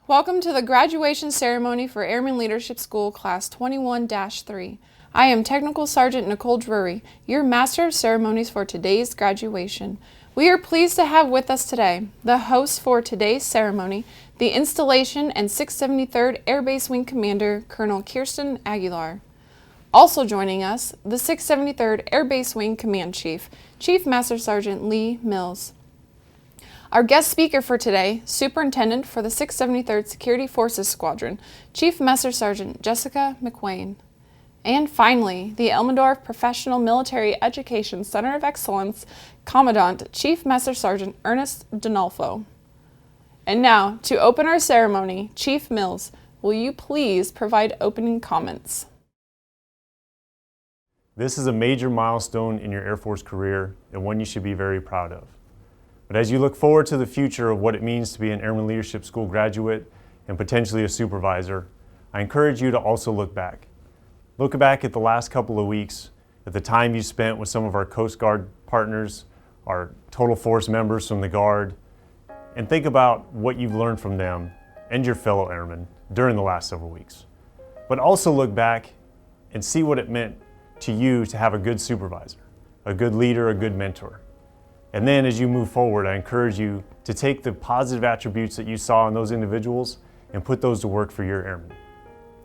Welcome to the graduation ceremony for Airman Leadership School Class 21-3. I am Technical Sergeant Nicole Drury, your Master of Ceremonies for today's graduation. We are pleased to have with us today the host for today's ceremony, the Installation and 673rd Air Base Wing Commander, Colonel Kirsten Aguilar. Also joining us, the 673rd Air Base Wing Command Chief, Chief Master Sergeant Lee Mills. Our guest speaker for today, Superintendent for the 673rd Security Forces Squadron, Chief Master Sergeant Jessica McWayne. And finally, the Elmendorf Professional Military Education Center of Excellence, Commandant Chief Master Sergeant Ernest Donalfo. And now, to open our ceremony, Chief Mills, will you please provide opening comments? This is a major milestone in your Air Force career and one you should be very proud of. But as you look forward to the future of what it means to be an Airman Leadership School graduate and potentially a supervisor, I encourage you to also look back. Look back at the last couple of weeks, at the time you spent with some of our Coast Guard partners, our Total Force members from the Guard, and think about what you've learned from them and your fellow airmen during the last several weeks. But also look back and see what it meant to you to have a good supervisor, a good leader, a good mentor. And then as you move forward, I encourage you to take the positive attributes that you saw in those individuals and put those to work for your airmen.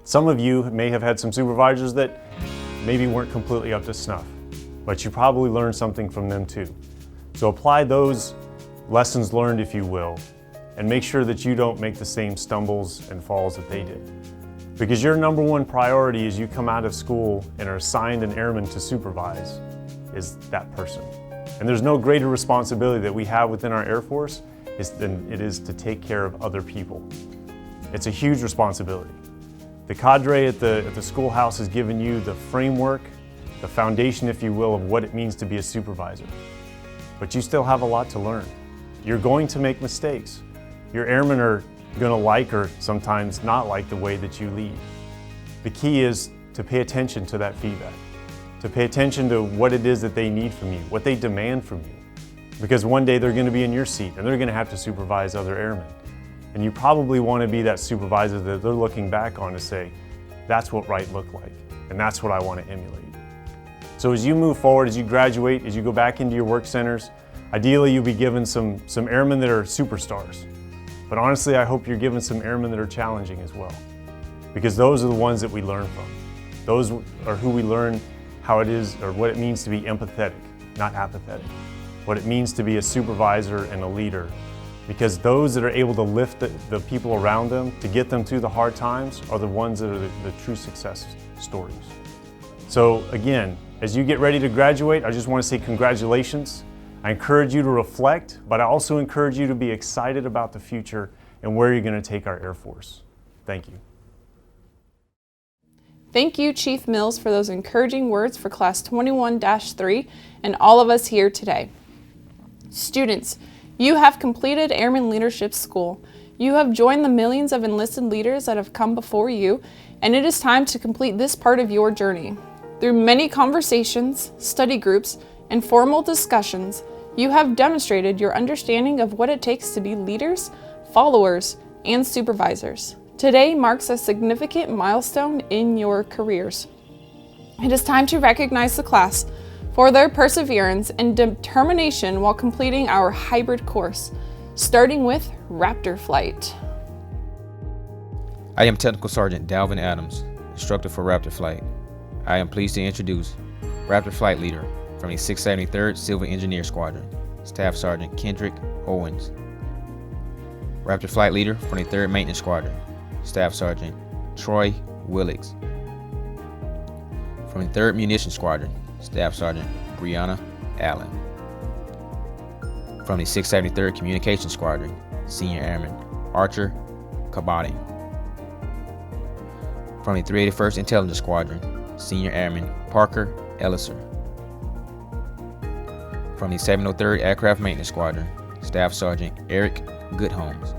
Some of you may have had some supervisors that maybe weren't completely up to snuff, but you probably learned something from them too. So apply those lessons learned, if you will, and make sure that you don't make the same stumbles and falls that they did. Because your number one priority as you come out of school and are assigned an airman to supervise is that person. And there's no greater responsibility that we have within our Air Force than it is to take care of other people. It's a huge responsibility. The cadre at the schoolhouse has given you the framework, the foundation, if you will, of what it means to be a supervisor. But you still have a lot to learn. You're going to make mistakes. Your airmen are going to like or sometimes not like the way that you lead. The key is to pay attention to that feedback, to pay attention to what it is that they need from you, what they demand from you. Because one day they're going to be in your seat and they're going to have to supervise other airmen. And you probably want to be that supervisor that they're looking back on to say, that's what right looked like, and that's what I want to emulate. So as you move forward, as you graduate, as you go back into your work centers, ideally you'll be given some airmen that are superstars. But honestly, I hope you're given some airmen that are challenging as well. Because those are the ones that we learn from. Those are who we learn how it is, or what it means to be empathetic, not apathetic. What it means to be a supervisor and a leader. Because those that are able to lift the people around them, to get them through the hard times, are the ones that are the true success stories. So again, as you get ready to graduate, I just want to say congratulations. I encourage you to reflect, but I also encourage you to be excited about the future and where you're going to take our Air Force. Thank you. Thank you, Chief Mills, for those encouraging words for Class 21-3 and all of us here today. Students, you have completed Airman Leadership School. You have joined the millions of enlisted leaders that have come before you, and it is time to complete this part of your journey. Through many conversations, study groups, and formal discussions, you have demonstrated your understanding of what it takes to be leaders, followers, and supervisors. Today marks a significant milestone in your careers. It is time to recognize the class for their perseverance and determination while completing our hybrid course, starting with Raptor Flight. I am Technical Sergeant Dalvin Adams, instructor for Raptor Flight. I am pleased to introduce Raptor Flight Leader from the 673rd Civil Engineer Squadron, Staff Sergeant Kendrick Owens. Raptor Flight Leader from the 3rd Maintenance Squadron, Staff Sergeant Troy Willix. From the 3rd Munitions Squadron, Staff Sergeant Brianna Allen. From the 673rd Communications Squadron, Senior Airman Archer Kabati. From the 381st Intelligence Squadron, Senior Airman Parker Elliser. From the 703rd Aircraft Maintenance Squadron, Staff Sergeant Eric Goodholmes.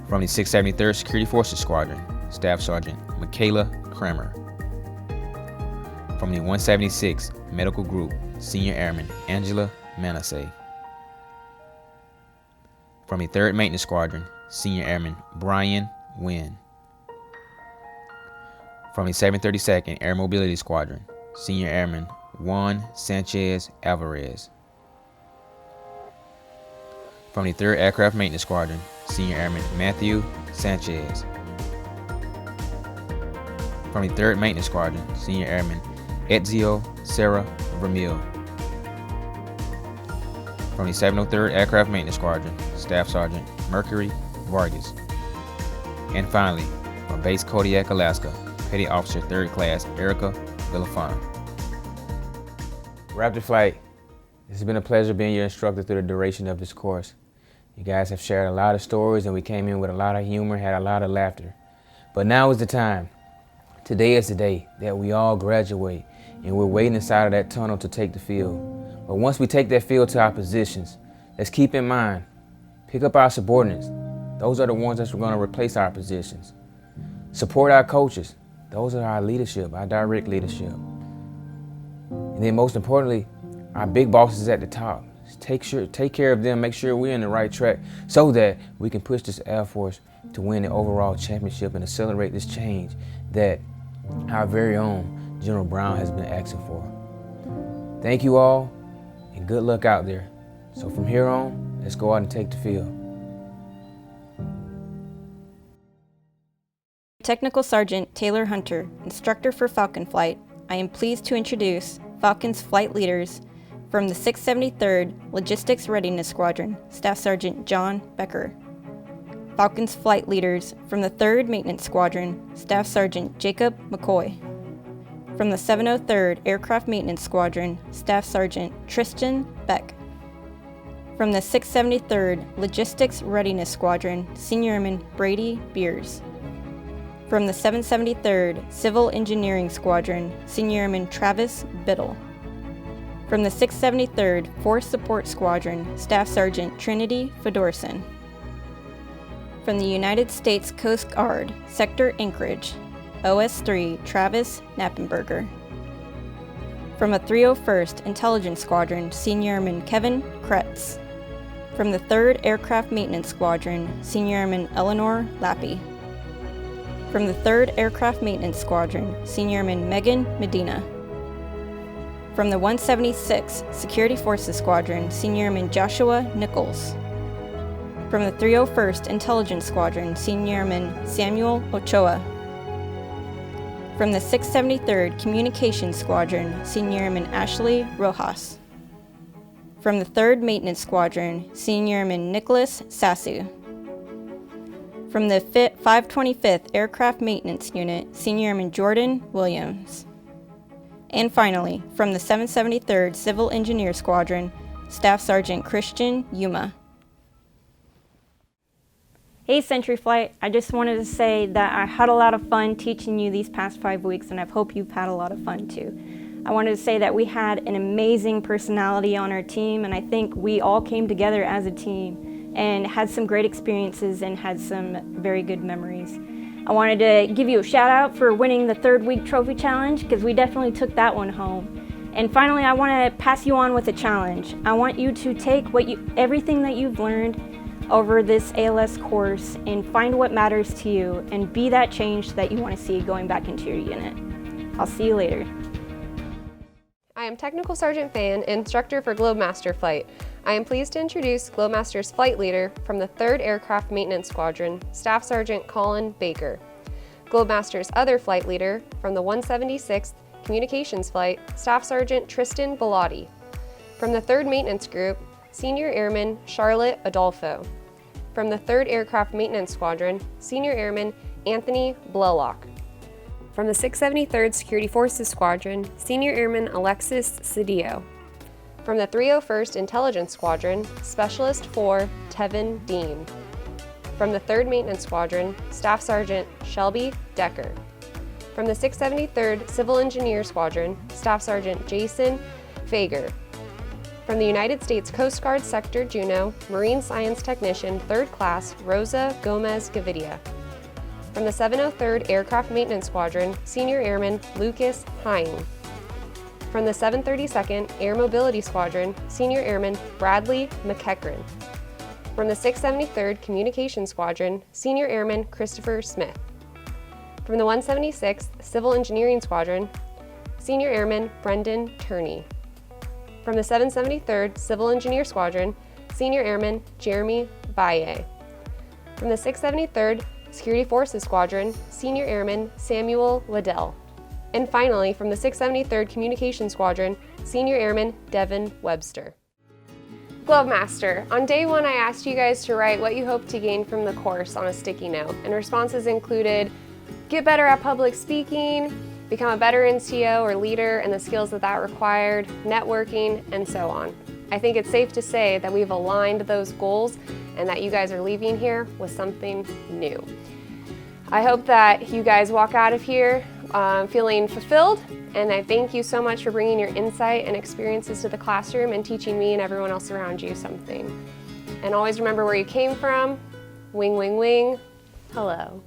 From the 673rd Security Forces Squadron, Staff Sergeant Michaela Kramer. From the 176th Medical Group, Senior Airman Angela Manasseh. From the 3rd Maintenance Squadron, Senior Airman Brian Wynn. From the 732nd Air Mobility Squadron, Senior Airman Juan Sanchez Alvarez. From the 3rd Aircraft Maintenance Squadron, Senior Airman Matthew Sanchez. From the 3rd Maintenance Squadron, Senior Airman Ezio Serra Vermeil. From the 703rd Aircraft Maintenance Squadron, Staff Sergeant Mercury Vargas. And finally, from Base Kodiak, Alaska, Petty Officer 3rd Class Erica Villafana. Raptor Flight, it's been a pleasure being your instructor through the duration of this course. You guys have shared a lot of stories and we came in with a lot of humor, had a lot of laughter. But now is the time. Today is the day that we all graduate and we're waiting inside of that tunnel to take the field. But once we take that field to our positions, let's keep in mind, pick up our subordinates. Those are the ones that's going to replace our positions. Support our coaches. Those are our leadership, our direct leadership. And then most importantly, our big bosses at the top. Take care of them, make sure we're in the right track so that we can push this Air Force to win the overall championship and accelerate this change that our very own General Brown has been asking for. Thank you all and good luck out there. So from here on, let's go out and take the field. Technical Sergeant Taylor Hunter, instructor for Falcon Flight, I am pleased to introduce Falcon's flight leaders from the 673rd Logistics Readiness Squadron, Staff Sergeant John Becker. Falcon's flight leaders from the 3rd Maintenance Squadron, Staff Sergeant Jacob McCoy. From the 703rd Aircraft Maintenance Squadron, Staff Sergeant Tristan Beck. From the 673rd Logistics Readiness Squadron, Senior Airman Brady Beers. From the 773rd Civil Engineering Squadron, Senior Airman Travis Biddle. From the 673rd Force Support Squadron, Staff Sergeant Trinity Fedorsen. From the United States Coast Guard, Sector Anchorage, OS-3 Travis Knappenberger. From the 301st Intelligence Squadron, Senior Airman Kevin Kretz. From the 3rd Aircraft Maintenance Squadron, Senior Airman Eleanor Lappy. From the 3rd Aircraft Maintenance Squadron, Senior Airman Megan Medina. From the 176th Security Forces Squadron, Senior Airman Joshua Nichols. From the 301st Intelligence Squadron, Senior Airman Samuel Ochoa. From the 673rd Communications Squadron, Senior Airman Ashley Rojas. From the 3rd Maintenance Squadron, Senior Airman Nicholas Sassu. From the 525th Aircraft Maintenance Unit, Senior Airman Jordan Williams. And finally, from the 773rd Civil Engineer Squadron, Staff Sergeant Christian Yuma. Hey Century Flight, I just wanted to say that I had a lot of fun teaching you these past 5 weeks, and I hope you've had a lot of fun too. I wanted to say that we had an amazing personality on our team, and I think we all came together as a team and had some great experiences and had some very good memories. I wanted to give you a shout out for winning the 3rd week trophy challenge, because we definitely took that one home. And finally, I want to pass you on with a challenge. I want you to take everything that you've learned over this ALS course and find what matters to you and be that change that you want to see going back into your unit. I'll see you later. I am Technical Sergeant Fan, instructor for Globemaster Flight. I am pleased to introduce Globemaster's flight leader from the 3rd Aircraft Maintenance Squadron, Staff Sergeant Colin Baker. Globemaster's other flight leader from the 176th Communications Flight, Staff Sergeant Tristan Bellotti. From the 3rd Maintenance Group, Senior Airman Charlotte Adolfo. From the 3rd Aircraft Maintenance Squadron, Senior Airman Anthony Blaylock. From the 673rd Security Forces Squadron, Senior Airman Alexis Cedillo. From the 301st Intelligence Squadron, Specialist 4 Tevin Dean. From the 3rd Maintenance Squadron, Staff Sergeant Shelby Decker. From the 673rd Civil Engineer Squadron, Staff Sergeant Jason Fager. From the United States Coast Guard Sector Juneau, Marine Science Technician 3rd Class Rosa Gomez Gavidia. From the 703rd Aircraft Maintenance Squadron, Senior Airman Lucas Hine. From the 732nd Air Mobility Squadron, Senior Airman Bradley McEachran. From the 673rd Communication Squadron, Senior Airman Christopher Smith. From the 176th Civil Engineering Squadron, Senior Airman Brendan Turney. From the 773rd Civil Engineer Squadron, Senior Airman Jeremy Valle. From the 673rd Security Forces Squadron, Senior Airman Samuel Liddell. And finally, from the 673rd Communication Squadron, Senior Airman Devin Webster. Globemaster, on day one I asked you guys to write what you hope to gain from the course on a sticky note, and responses included get better at public speaking, become a better NCO or leader and the skills that required, networking, and so on. I think it's safe to say that we've aligned those goals and that you guys are leaving here with something new. I hope that you guys walk out of here feeling fulfilled, and I thank you so much for bringing your insight and experiences to the classroom and teaching me and everyone else around you something. And always remember where you came from. Wing, wing, wing. Hello.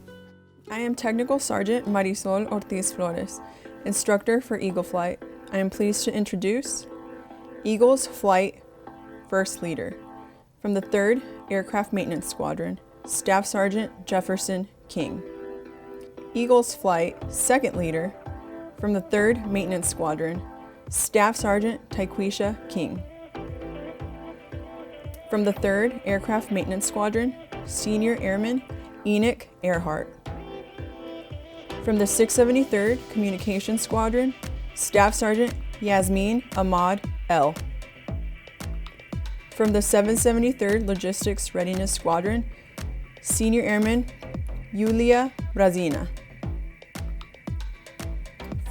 I am Technical Sergeant Marisol Ortiz Flores, instructor for Eagle Flight. I am pleased to introduce Eagles Flight First Leader from the 3rd Aircraft Maintenance Squadron, Staff Sergeant Jefferson King. Eagles Flight Second Leader from the 3rd Maintenance Squadron, Staff Sergeant Tyquisha King. From the 3rd Aircraft Maintenance Squadron, Senior Airman Enoch Earhart. From the 673rd Communication Squadron, Staff Sergeant Yasmin Ahmad L. From the 773rd Logistics Readiness Squadron, Senior Airman Yulia Brazina.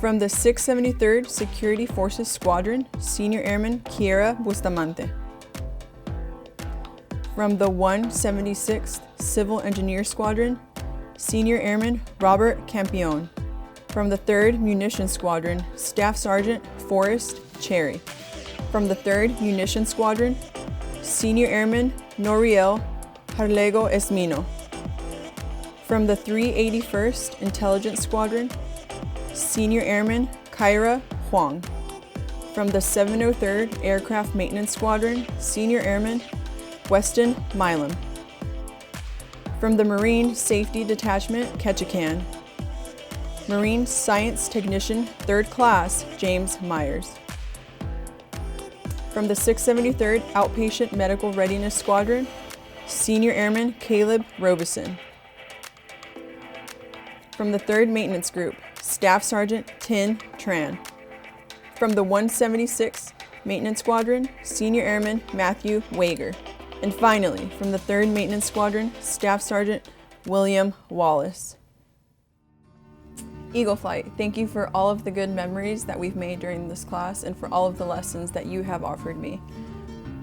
From the 673rd Security Forces Squadron, Senior Airman Kiera Bustamante. From the 176th Civil Engineer Squadron, Senior Airman Robert Campione. From the 3rd Munitions Squadron, Staff Sergeant Forrest Cherry. From the 3rd Munitions Squadron, Senior Airman Noriel Harlego Esmino. From the 381st Intelligence Squadron, Senior Airman Kyra Huang. From the 703rd Aircraft Maintenance Squadron, Senior Airman Weston Milam. From the Marine Safety Detachment, Ketchikan, Marine Science Technician, 3rd Class, James Myers. From the 673rd Outpatient Medical Readiness Squadron, Senior Airman Caleb Robeson. From the 3rd Maintenance Group, Staff Sergeant Tin Tran. From the 176th Maintenance Squadron, Senior Airman Matthew Wager. And finally, from the 3rd Maintenance Squadron, Staff Sergeant William Wallace. Eagle Flight, thank you for all of the good memories that we've made during this class and for all of the lessons that you have offered me.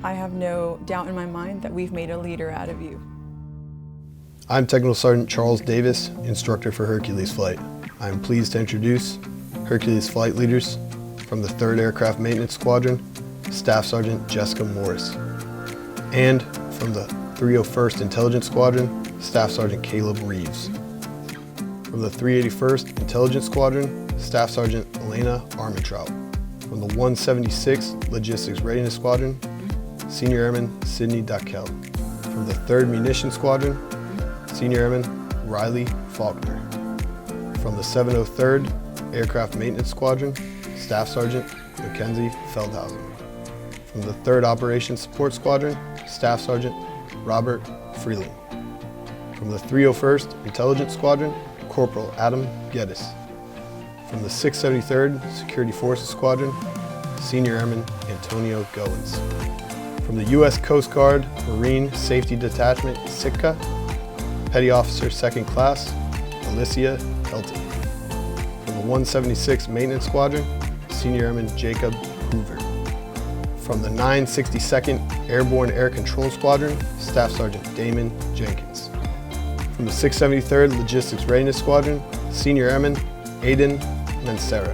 I have no doubt in my mind that we've made a leader out of you. I'm Technical Sergeant Charles Davis, instructor for Hercules Flight. I am pleased to introduce Hercules Flight leaders from the 3rd Aircraft Maintenance Squadron, Staff Sergeant Jessica Morris, and from the 301st Intelligence Squadron, Staff Sergeant Caleb Reeves. From the 381st Intelligence Squadron, Staff Sergeant Elena Armentrout. From the 176th Logistics Readiness Squadron, Senior Airman Sidney Dackel. From the 3rd Munitions Squadron, Senior Airman Riley Faulkner. From the 703rd Aircraft Maintenance Squadron, Staff Sergeant Mackenzie Feldhausen. From the 3rd Operations Support Squadron, Staff Sergeant Robert Freeling. From the 301st Intelligence Squadron, Corporal Adam Geddes. From the 673rd Security Forces Squadron, Senior Airman Antonio Goins. From the U.S. Coast Guard Marine Safety Detachment, Sitka, Petty Officer 2nd Class, Alicia Helton. From the 176th Maintenance Squadron, Senior Airman Jacob Hoover. From the 962nd Airborne Air Control Squadron, Staff Sergeant Damon Jenkins. From the 673rd Logistics Readiness Squadron, Senior Airman Aiden Mancera.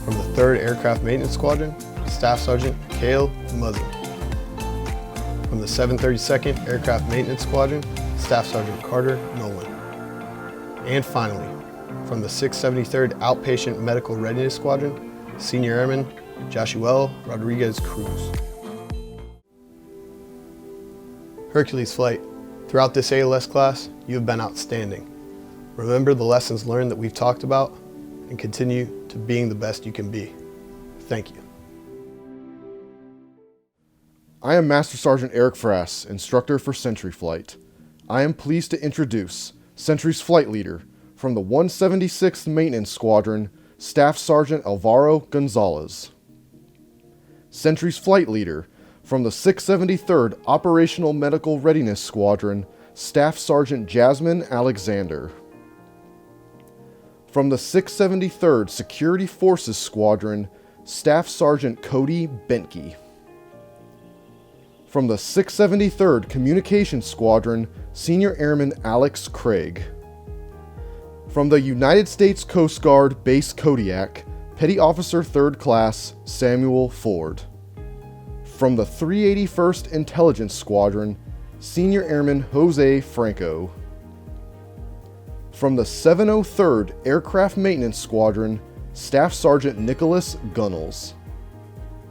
From the 3rd Aircraft Maintenance Squadron, Staff Sergeant Cale Muzzin. From the 732nd Aircraft Maintenance Squadron, Staff Sergeant Carter Nolan. And finally, from the 673rd Outpatient Medical Readiness Squadron, Senior Airman Joshua Rodriguez Cruz. Hercules Flight, throughout this ALS class, you have been outstanding. Remember the lessons learned that we've talked about and continue to being the best you can be. Thank you. I am Master Sergeant Eric Frass, instructor for Sentry Flight. I am pleased to introduce Sentry's flight leader from the 176th Maintenance Squadron, Staff Sergeant Alvaro Gonzalez. Sentry's flight leader from the 673rd Operational Medical Readiness Squadron, Staff Sergeant Jasmine Alexander. From the 673rd Security Forces Squadron, Staff Sergeant Cody Bentke. From the 673rd Communications Squadron, Senior Airman Alex Craig. From the United States Coast Guard Base Kodiak, Petty Officer 3rd Class Samuel Ford. From the 381st Intelligence Squadron, Senior Airman Jose Franco. From the 703rd Aircraft Maintenance Squadron, Staff Sergeant Nicholas Gunnels.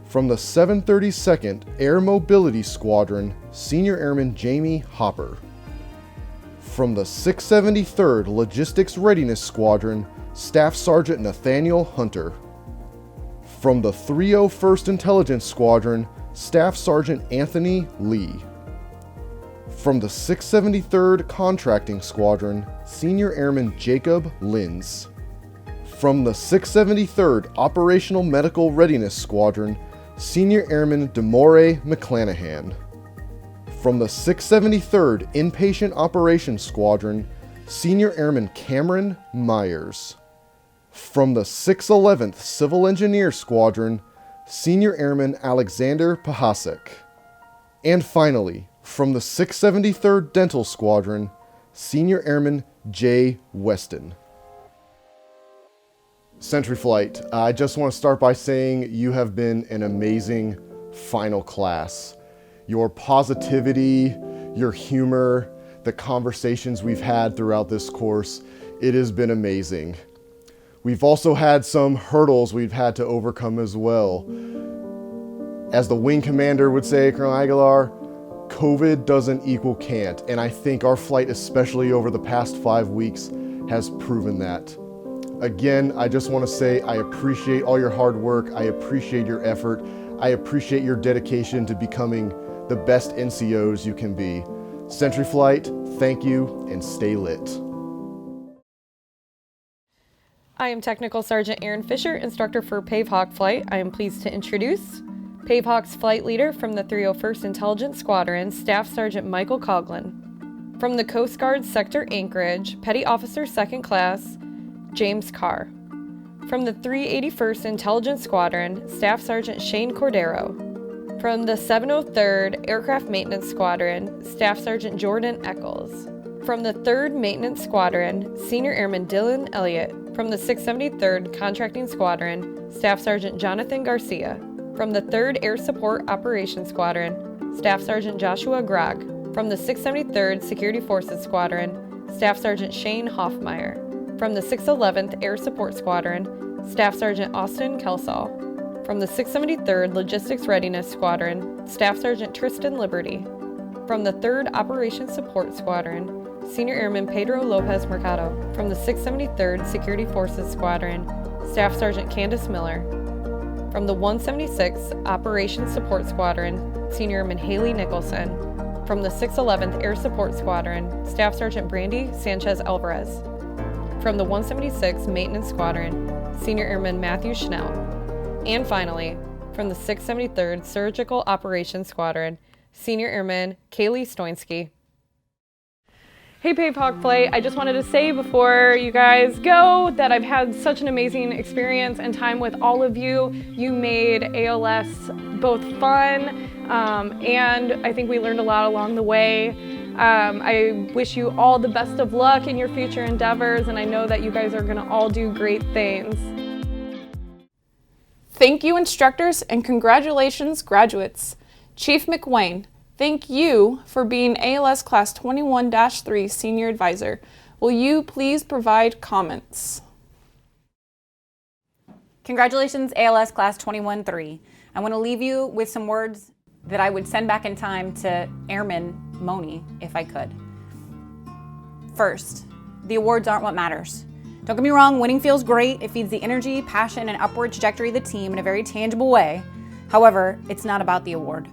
From the 732nd Air Mobility Squadron, Senior Airman Jamie Hopper. From the 673rd Logistics Readiness Squadron, Staff Sergeant Nathaniel Hunter. From the 301st Intelligence Squadron, Staff Sergeant Anthony Lee. From the 673rd Contracting Squadron, Senior Airman Jacob Linz. From the 673rd Operational Medical Readiness Squadron, Senior Airman Demore McClanahan. From the 673rd Inpatient Operations Squadron, Senior Airman Cameron Myers. From the 611th Civil Engineer Squadron, Senior Airman Alexander Pahasek. And finally, from the 673rd Dental Squadron, Senior Airman Jay Weston. Sentry Flight, I just want to start by saying you have been an amazing final class. Your positivity, your humor, the conversations we've had throughout this course, it has been amazing. We've also had some hurdles we've had to overcome as well. As the wing commander would say, Colonel Aguilar, COVID doesn't equal can't, and I think our flight, especially over the past 5 weeks, has proven that. Again, I just want to say I appreciate all your hard work, I appreciate your effort, I appreciate your dedication to becoming the best NCOs you can be. Sentry Flight, thank you, and stay lit. I am Technical Sergeant Aaron Fisher, instructor for Pave Flight. I am pleased to introduce Pave flight leader from the 301st Intelligence Squadron, Staff Sergeant Michael Coughlin. From the Coast Guard Sector Anchorage, Petty Officer 2nd Class, James Carr. From the 381st Intelligence Squadron, Staff Sergeant Shane Cordero. From the 703rd Aircraft Maintenance Squadron, Staff Sergeant Jordan Eccles. From the 3rd Maintenance Squadron, Senior Airman Dylan Elliott. From the 673rd Contracting Squadron, Staff Sergeant Jonathan Garcia. From the 3rd Air Support Operations Squadron, Staff Sergeant Joshua Grog. From the 673rd Security Forces Squadron, Staff Sergeant Shane Hoffmeyer. From the 611th Air Support Squadron, Staff Sergeant Austin Kelsall. From the 673rd Logistics Readiness Squadron, Staff Sergeant Tristan Liberty. From the 3rd Operations Support Squadron, Senior Airman Pedro Lopez Mercado. From the 673rd Security Forces Squadron, Staff Sergeant Candace Miller. From the 176th Operations Support Squadron, Senior Airman Haley Nicholson. From the 611th Air Support Squadron, Staff Sergeant Brandy Sanchez Alvarez. From the 176th Maintenance Squadron, Senior Airman Matthew Schnell. And finally, from the 673rd Surgical Operations Squadron, Senior Airman Kaylee Stoinski. Hey Pave Flight, I just wanted to say before you guys go that I've had such an amazing experience and time with all of you. You made ALS both fun and I think we learned a lot along the way. I wish you all the best of luck in your future endeavors, and I know that you guys are gonna all do great things. Thank you, instructors, and congratulations, graduates. Chief McWayne, thank you for being ALS Class 21-3 Senior Advisor. Will you please provide comments? Congratulations, ALS Class 21-3. I want to leave you with some words that I would send back in time to Airman ceremony if I could. First, the awards aren't what matters. Don't get me wrong, winning feels great. It feeds the energy, passion, and upward trajectory of the team in a very tangible way. However, it's not about the award.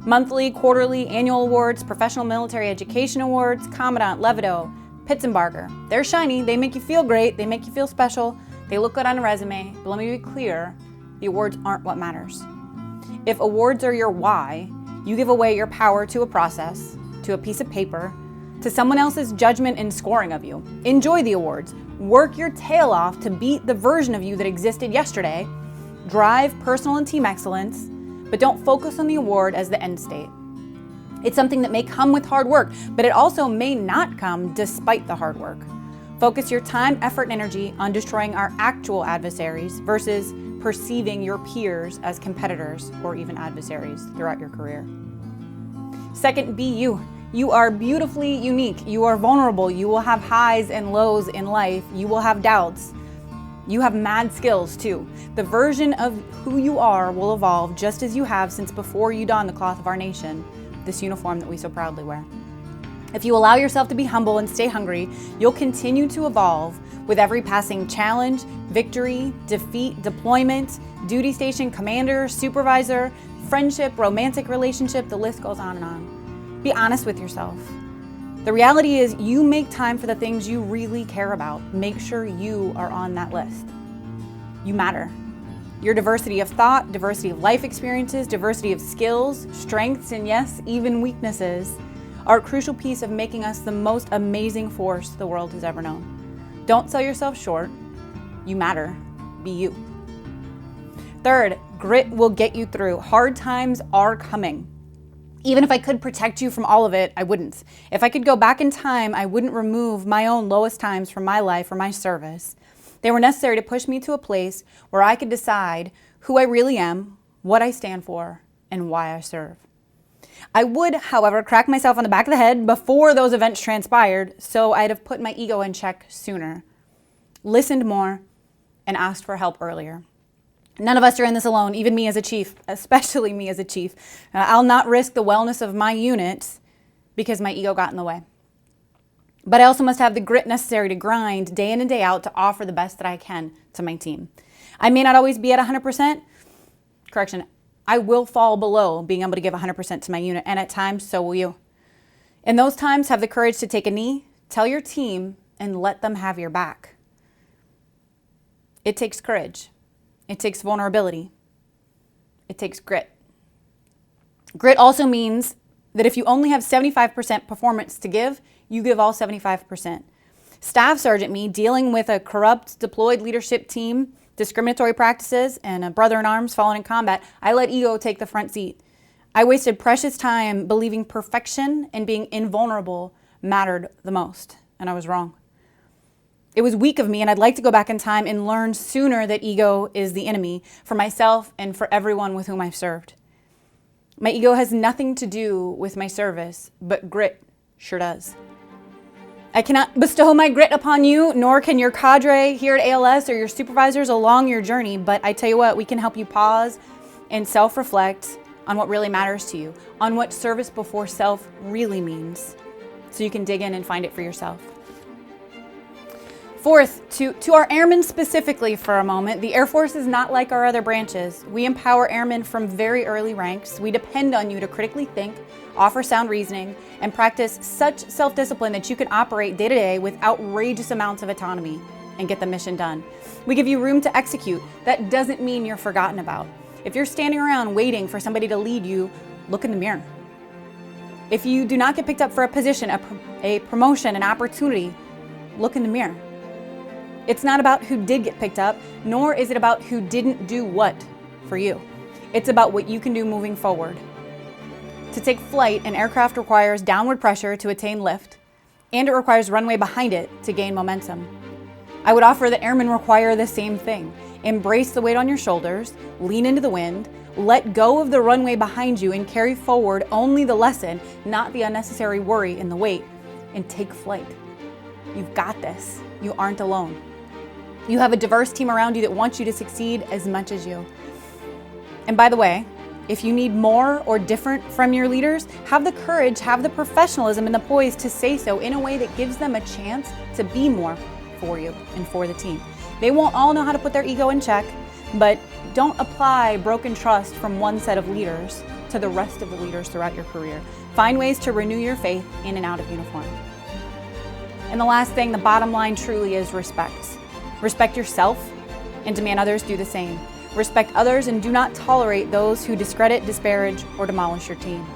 Monthly, quarterly, annual awards, professional military education awards, Commandant, Levito, Pitzenbarger. They're shiny, they make you feel great, they make you feel special, they look good on a resume, but let me be clear, the awards aren't what matters. If awards are your why, you give away your power to a process, to a piece of paper, to someone else's judgment and scoring of you. Enjoy the awards. Work your tail off to beat the version of you that existed yesterday. Drive personal and team excellence, but don't focus on the award as the end state. It's something that may come with hard work, but it also may not come despite the hard work. Focus your time, effort, and energy on destroying our actual adversaries versus perceiving your peers as competitors or even adversaries throughout your career. Second, be you. You are beautifully unique. You are vulnerable. You will have highs and lows in life. You will have doubts. You have mad skills too. The version of who you are will evolve just as you have since before you donned the cloth of our nation, this uniform that we so proudly wear. If you allow yourself to be humble and stay hungry, you'll continue to evolve with every passing challenge, victory, defeat, deployment, duty station commander, supervisor, friendship, romantic relationship, the list goes on and on. Be honest with yourself. The reality is you make time for the things you really care about. Make sure you are on that list. You matter. Your diversity of thought, diversity of life experiences, diversity of skills, strengths, and yes, even weaknesses are a crucial piece of making us the most amazing force the world has ever known. Don't sell yourself short. You matter. Be you. Third, grit will get you through. Hard times are coming. Even if I could protect you from all of it, I wouldn't. If I could go back in time, I wouldn't remove my own lowest times from my life or my service. They were necessary to push me to a place where I could decide who I really am, what I stand for, and why I serve. I would, however, crack myself on the back of the head before those events transpired, so I'd have put my ego in check sooner, listened more, and asked for help earlier. None of us are in this alone, even me as a chief, especially me as a chief. I'll not risk the wellness of my unit because my ego got in the way. But I also must have the grit necessary to grind day in and day out to offer the best that I can to my team. I may not always be at 100%. Correction, I will fall below being able to give 100% to my unit, and at times, so will you. In those times, have the courage to take a knee, tell your team, and let them have your back. It takes courage. It takes vulnerability. It takes grit. Grit also means that if you only have 75% performance to give, you give all 75%. Staff Sergeant me, dealing with a corrupt, deployed leadership team, discriminatory practices, and a brother in arms fallen in combat, I let ego take the front seat. I wasted precious time believing perfection and being invulnerable mattered the most, and I was wrong. It was weak of me, and I'd like to go back in time and learn sooner that ego is the enemy for myself and for everyone with whom I've served. My ego has nothing to do with my service, but grit sure does. I cannot bestow my grit upon you, nor can your cadre here at ALS or your supervisors along your journey, but I tell you what, we can help you pause and self-reflect on what really matters to you, on what service before self really means, so you can dig in and find it for yourself. Fourth, to our airmen specifically for a moment, the Air Force is not like our other branches. We empower airmen from very early ranks. We depend on you to critically think, offer sound reasoning, and practice such self-discipline that you can operate day to day with outrageous amounts of autonomy and get the mission done. We give you room to execute. That doesn't mean you're forgotten about. If you're standing around waiting for somebody to lead you, look in the mirror. If you do not get picked up for a position, a promotion, an opportunity, look in the mirror. It's not about who did get picked up, nor is it about who didn't do what for you. It's about what you can do moving forward. To take flight, an aircraft requires downward pressure to attain lift, and it requires runway behind it to gain momentum. I would offer that airmen require the same thing. Embrace the weight on your shoulders, lean into the wind, let go of the runway behind you, and carry forward only the lesson, not the unnecessary worry in the weight, and take flight. You've got this. You aren't alone. You have a diverse team around you that wants you to succeed as much as you. And by the way, If you need more or different from your leaders, have the courage, have the professionalism and the poise to say so in a way that gives them a chance to be more for you and for the team. They won't all know how to put their ego in check, but don't apply broken trust from one set of leaders to the rest of the leaders throughout your career. Find ways to renew your faith in and out of uniform. And the last thing, the bottom line truly is respect. Respect yourself and demand others do the same. Respect others and do not tolerate those who discredit, disparage, or demolish your team.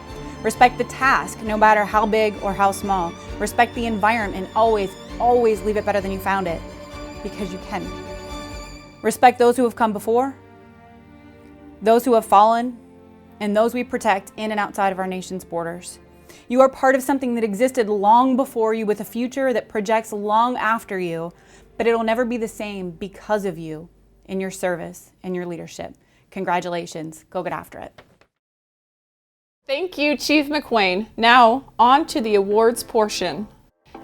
Respect the task, no matter how big or how small. Respect the environment and always leave it better than you found it, because you can. Respect those who have come before, those who have fallen, and those we protect in and outside of our nation's borders. You are part of something that existed long before you with a future that projects long after you, but it'll never be the same because of you in your service and your leadership. Congratulations. Go get after it. Thank you, Chief McWayne. Now, on to the awards portion.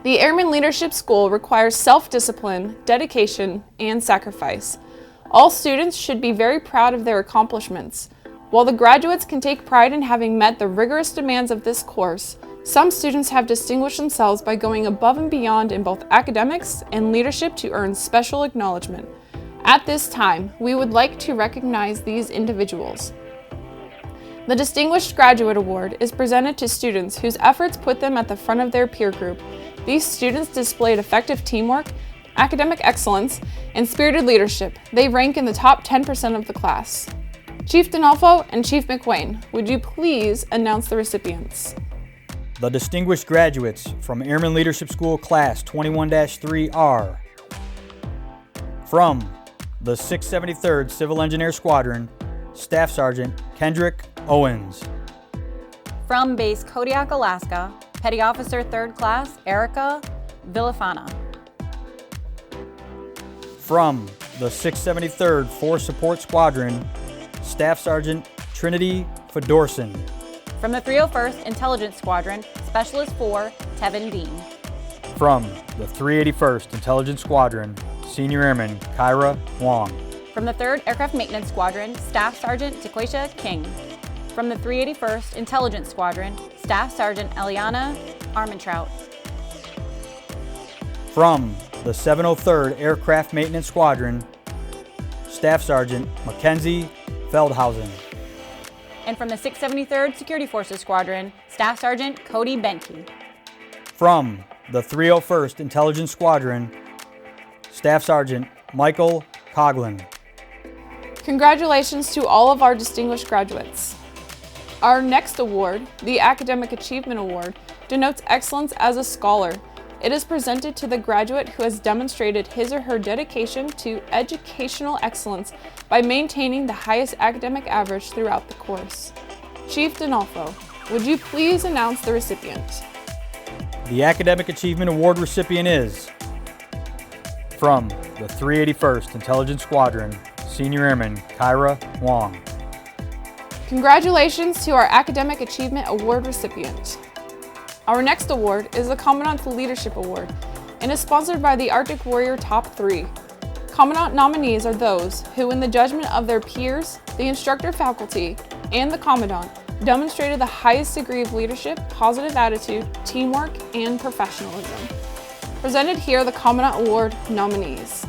The Airman Leadership School requires self-discipline, dedication, and sacrifice. All students should be very proud of their accomplishments. While the graduates can take pride in having met the rigorous demands of this course, some students have distinguished themselves by going above and beyond in both academics and leadership to earn special acknowledgement. At this time, we would like to recognize these individuals. The Distinguished Graduate Award is presented to students whose efforts put them at the front of their peer group. These students displayed effective teamwork, academic excellence, and spirited leadership. They rank in the top 10% of the class. Chief D'Onofrio and Chief McWayne, would you please announce the recipients? The distinguished graduates from Airman Leadership School Class 21-3 are from the 673rd Civil Engineer Squadron, Staff Sergeant Kendrick Owens. From Base Kodiak, Alaska, Petty Officer 3rd Class Erica Villafana. From the 673rd Force Support Squadron, Staff Sergeant Trinity Fedorson. From the 301st Intelligence Squadron, Specialist 4 Tevin Dean. From the 381st Intelligence Squadron, Senior Airman Kyra Wong. From the 3rd Aircraft Maintenance Squadron, Staff Sergeant Tequesha King. From the 381st Intelligence Squadron, Staff Sergeant Eliana Armentrout. From the 703rd Aircraft Maintenance Squadron, Staff Sergeant Mackenzie Feldhausen. And from the 673rd Security Forces Squadron, Staff Sergeant Cody Benke. From the 301st Intelligence Squadron, Staff Sergeant Michael Coughlin. Congratulations to all of our distinguished graduates. Our next award, the Academic Achievement Award, denotes excellence as a scholar. It is presented to the graduate who has demonstrated his or her dedication to educational excellence by maintaining the highest academic average throughout the course. Chief D'Onofrio, would you please announce the recipient? The Academic Achievement Award recipient is from the 381st Intelligence Squadron, Senior Airman Kyra Wong. Congratulations to our Academic Achievement Award recipient. Our next award is the Commandant's Leadership Award and is sponsored by the Arctic Warrior Top 3. Commandant nominees are those who, in the judgment of their peers, the instructor faculty, and the Commandant, demonstrated the highest degree of leadership, positive attitude, teamwork, and professionalism. Presented here are the Commandant Award nominees.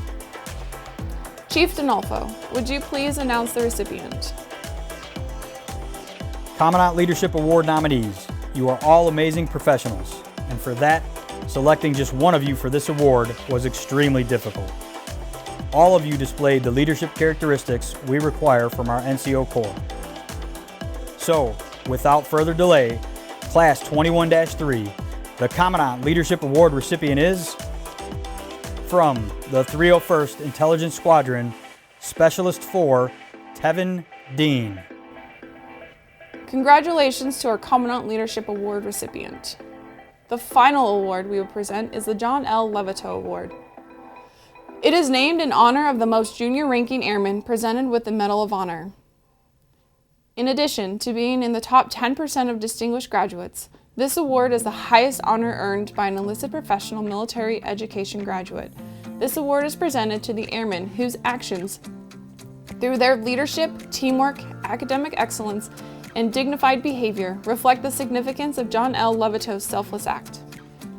Chief D'Onofrio, would you please announce the recipient? Commandant Leadership Award nominees, you are all amazing professionals, and for that, selecting just one of you for this award was extremely difficult. All of you displayed the leadership characteristics we require from our NCO Corps. So, without further delay, Class 21-3, the Commandant Leadership Award recipient is from the 301st Intelligence Squadron, Specialist 4, Tevin Dean. Congratulations to our Commandant Leadership Award recipient. The final award we will present is the John L. Levito Award. It is named in honor of the most junior ranking airman presented with the Medal of Honor. In addition to being in the top 10% of distinguished graduates, this award is the highest honor earned by an enlisted professional military education graduate. This award is presented to the airmen whose actions, through their leadership, teamwork, academic excellence and dignified behavior reflect the significance of John L. Levito's selfless act.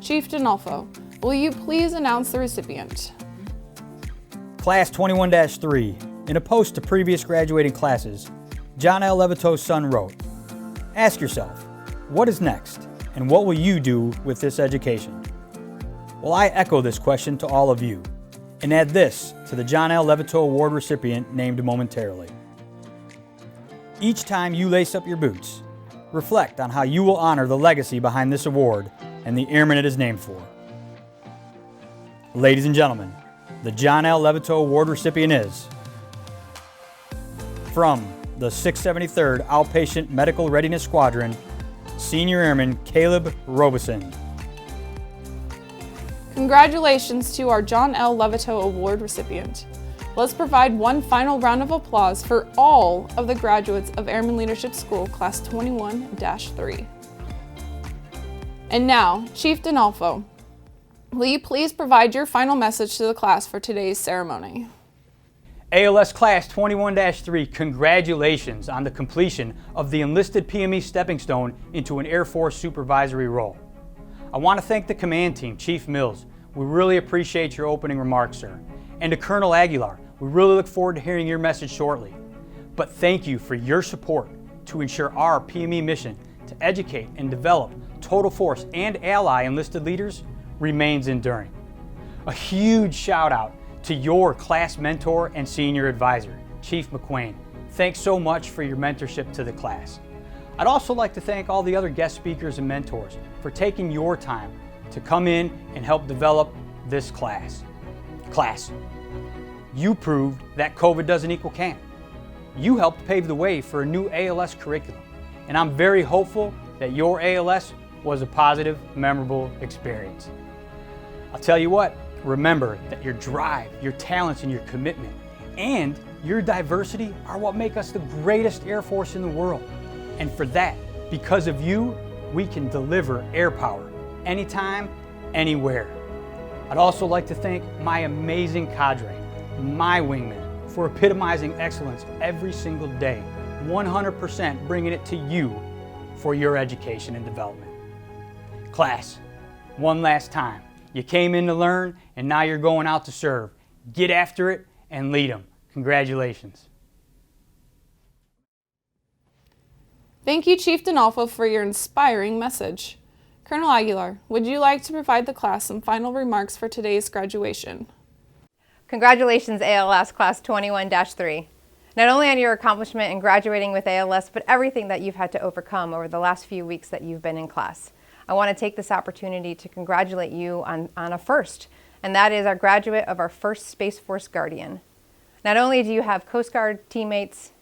Chief Dinolfo, will you please announce the recipient? Class 21-3. In a post to previous graduating classes, John L. Levito's son wrote, "Ask yourself, what is next, and what will you do with this education?" Well, I echo this question to all of you, and add this to the John L. Levito Award recipient named momentarily. Each time you lace up your boots, reflect on how you will honor the legacy behind this award and the airman it is named for. Ladies and gentlemen, the John L. Levito Award recipient is from the 673rd Outpatient Medical Readiness Squadron, Senior Airman Caleb Robeson. Congratulations to our John L. Levito Award recipient. Let's provide one final round of applause for all of the graduates of Airman Leadership School Class 21-3. And now, Chief Dinolfo, will you please provide your final message to the class for today's ceremony? ALS Class 21-3, congratulations on the completion of the enlisted PME stepping stone into an Air Force supervisory role. I want to thank the command team, Chief Mills. We really appreciate your opening remarks, sir. And to Colonel Aguilar, we really look forward to hearing your message shortly. But thank you for your support to ensure our PME mission to educate and develop total force and ally enlisted leaders remains enduring. A huge shout out to your class mentor and senior advisor, Chief McQuain. Thanks so much for your mentorship to the class. I'd also like to thank all the other guest speakers and mentors for taking your time to come in and help develop this class. Class, you proved that COVID doesn't equal can. You helped pave the way for a new ALS curriculum, and I'm very hopeful that your ALS was a positive, memorable experience. I'll tell you what, remember that your drive, your talents, and your commitment, and your diversity are what make us the greatest Air Force in the world. And for that, because of you, we can deliver air power anytime, anywhere. I'd also like to thank my amazing cadre, my wingmen, for epitomizing excellence every single day, 100% bringing it to you for your education and development. Class, one last time. You came in to learn, and now you're going out to serve. Get after it and lead them. Congratulations. Thank you, Chief Dinolfo, for your inspiring message. Colonel Aguilar, would you like to provide the class some final remarks for today's graduation? Congratulations, ALS Class 21-3. Not only on your accomplishment in graduating with ALS, but everything that you've had to overcome over the last few weeks that you've been in class. I want to take this opportunity to congratulate you on a first, and that is our graduate of our first Space Force Guardian. Not only do you have Coast Guard teammates,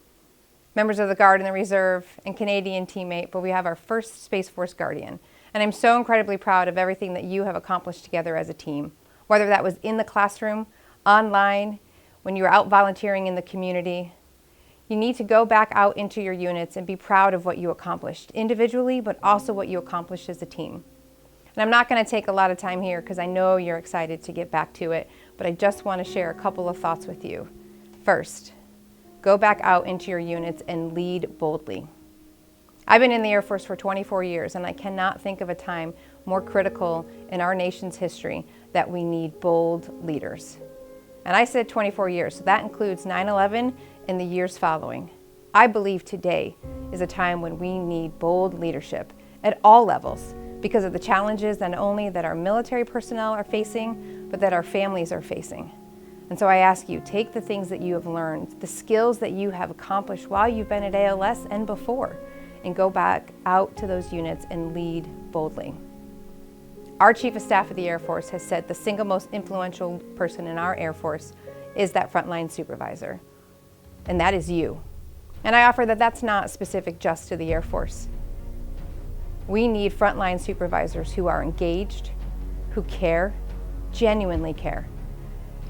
members of the Guard and the Reserve, and Canadian teammate, but we have our first Space Force Guardian. And I'm so incredibly proud of everything that you have accomplished together as a team, whether that was in the classroom, online, when you were out volunteering in the community. You need to go back out into your units and be proud of what you accomplished individually, but also what you accomplished as a team. And I'm not going to take a lot of time here because I know you're excited to get back to it, but I just want to share a couple of thoughts with you. First, go back out into your units and lead boldly. I've been in the Air Force for 24 years, and I cannot think of a time more critical in our nation's history that we need bold leaders. And I said 24 years, so that includes 9/11 and the years following. I believe today is a time when we need bold leadership at all levels because of the challenges not only that our military personnel are facing, but that our families are facing. And so I ask you, take the things that you have learned, the skills that you have accomplished while you've been at ALS and before, and go back out to those units and lead boldly. Our Chief of Staff of the Air Force has said the single most influential person in our Air Force is that frontline supervisor, and that is you. And I offer that that's not specific just to the Air Force. We need frontline supervisors who are engaged, who care, genuinely care.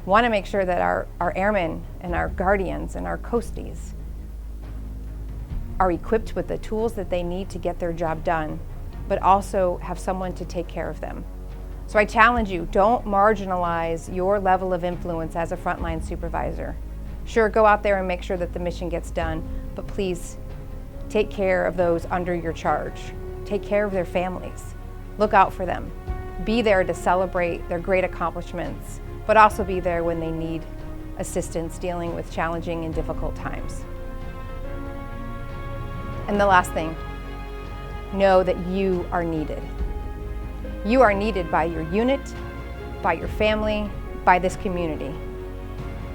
Want to make sure that our airmen and our guardians and our coasties are equipped with the tools that they need to get their job done, but also have someone to take care of them. So I challenge you, don't marginalize your level of influence as a frontline supervisor. Sure, go out there and make sure that the mission gets done, but please take care of those under your charge. Take care of their families. Look out for them. Be there to celebrate their great accomplishments, but also be there when they need assistance dealing with challenging and difficult times. And the last thing, know that you are needed. You are needed by your unit, by your family, by this community.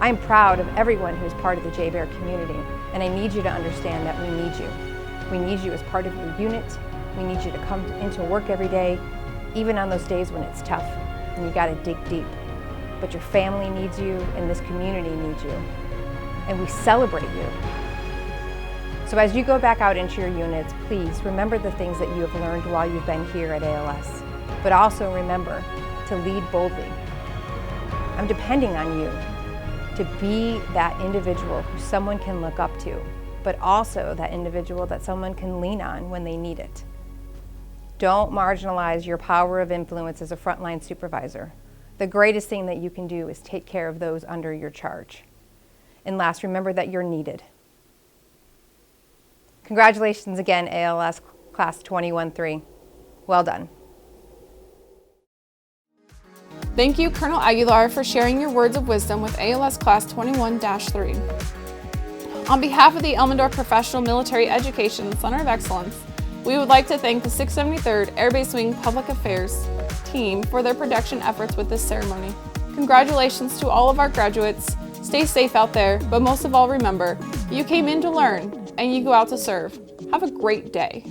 I'm proud of everyone who's part of the JBEAR community, and I need you to understand that we need you. We need you as part of your unit. We need you to come into work every day, even on those days when it's tough and you gotta dig deep. But your family needs you and this community needs you. And we celebrate you. So as you go back out into your units, please remember the things that you have learned while you've been here at ALS, but also remember to lead boldly. I'm depending on you to be that individual who someone can look up to, but also that individual that someone can lean on when they need it. Don't marginalize your power of influence as a frontline supervisor. The greatest thing that you can do is take care of those under your charge. And last, remember that you're needed. Congratulations again, ALS Class 21-3. Well done. Thank you, Colonel Aguilar, for sharing your words of wisdom with ALS Class 21-3. On behalf of the Elmendorf Professional Military Education Center of Excellence, we would like to thank the 673rd Air Base Wing Public Affairs team for their production efforts with this ceremony. Congratulations to all of our graduates. Stay safe out there, but most of all, remember, you came in to learn and you go out to serve. Have a great day.